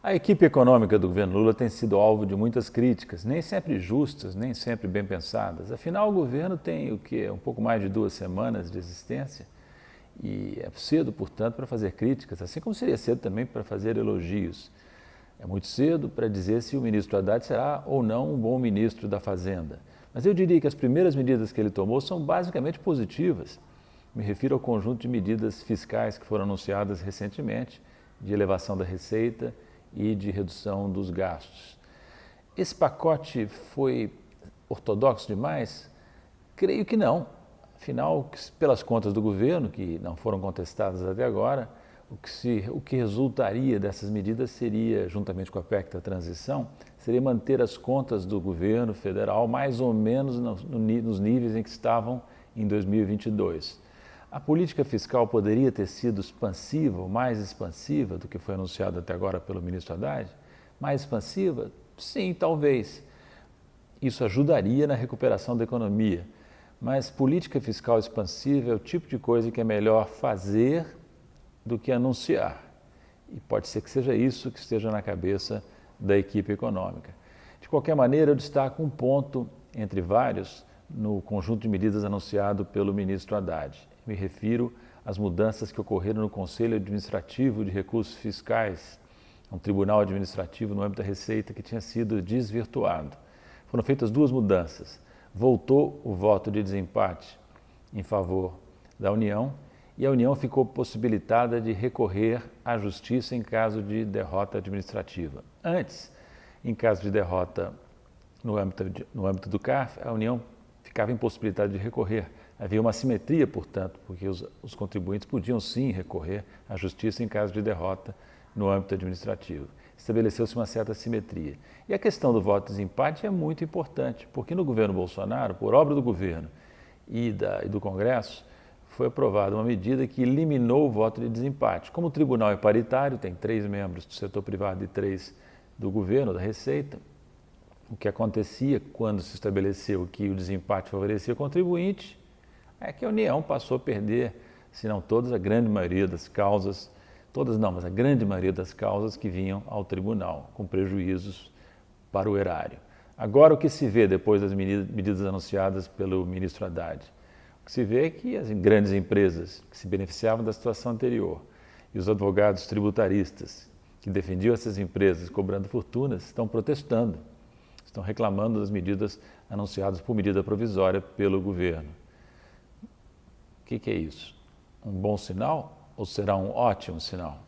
A equipe econômica do governo Lula tem sido alvo de muitas críticas, nem sempre justas, nem sempre bem pensadas. Afinal, o governo tem um pouco mais de 2 semanas de existência e é cedo, portanto, para fazer críticas, assim como seria cedo também para fazer elogios. É muito cedo para dizer se o ministro Haddad será ou não um bom ministro da Fazenda. Mas eu diria que as primeiras medidas que ele tomou são basicamente positivas. Me refiro ao conjunto de medidas fiscais que foram anunciadas recentemente, de elevação da receita e de redução dos gastos. Esse pacote foi ortodoxo demais? Creio que não. Afinal, pelas contas do governo, que não foram contestadas até agora, o que resultaria dessas medidas seria, juntamente com a PEC da transição, seria manter as contas do governo federal mais ou menos nos níveis em que estavam em 2022. A política fiscal poderia ter sido expansiva, ou mais expansiva do que foi anunciado até agora pelo ministro Haddad? Mais expansiva? Sim, talvez. Isso ajudaria na recuperação da economia. Mas política fiscal expansiva é o tipo de coisa que é melhor fazer do que anunciar. E pode ser que seja isso que esteja na cabeça da equipe econômica. De qualquer maneira, eu destaco um ponto entre vários no conjunto de medidas anunciado pelo ministro Haddad. Me refiro às mudanças que ocorreram no Conselho Administrativo de Recursos Fiscais, um tribunal administrativo no âmbito da Receita que tinha sido desvirtuado. Foram feitas 2 mudanças. Voltou o voto de desempate em favor da União e a União ficou possibilitada de recorrer à Justiça em caso de derrota administrativa. Antes, em caso de derrota no âmbito do CARF, a União ficava impossibilitada de recorrer. Havia uma assimetria, portanto, porque os contribuintes podiam sim recorrer à Justiça em caso de derrota no âmbito administrativo. Estabeleceu-se uma certa simetria. E a questão do voto de desempate é muito importante, porque no governo Bolsonaro, por obra do governo e do Congresso, foi aprovada uma medida que eliminou o voto de desempate. Como o tribunal é paritário, tem 3 membros do setor privado e 3 do governo, da Receita, o que acontecia quando se estabeleceu que o desempate favorecia o contribuinte é que a União passou a perder, se não todas, a grande maioria das causas, todas não, mas a grande maioria das causas que vinham ao tribunal, com prejuízos para o erário. Agora, o que se vê depois das medidas anunciadas pelo ministro Haddad? O que se vê é que as grandes empresas que se beneficiavam da situação anterior e os advogados tributaristas que defendiam essas empresas cobrando fortunas estão protestando, estão reclamando das medidas anunciadas por medida provisória pelo governo. O que é isso? Um bom sinal ou será um ótimo sinal?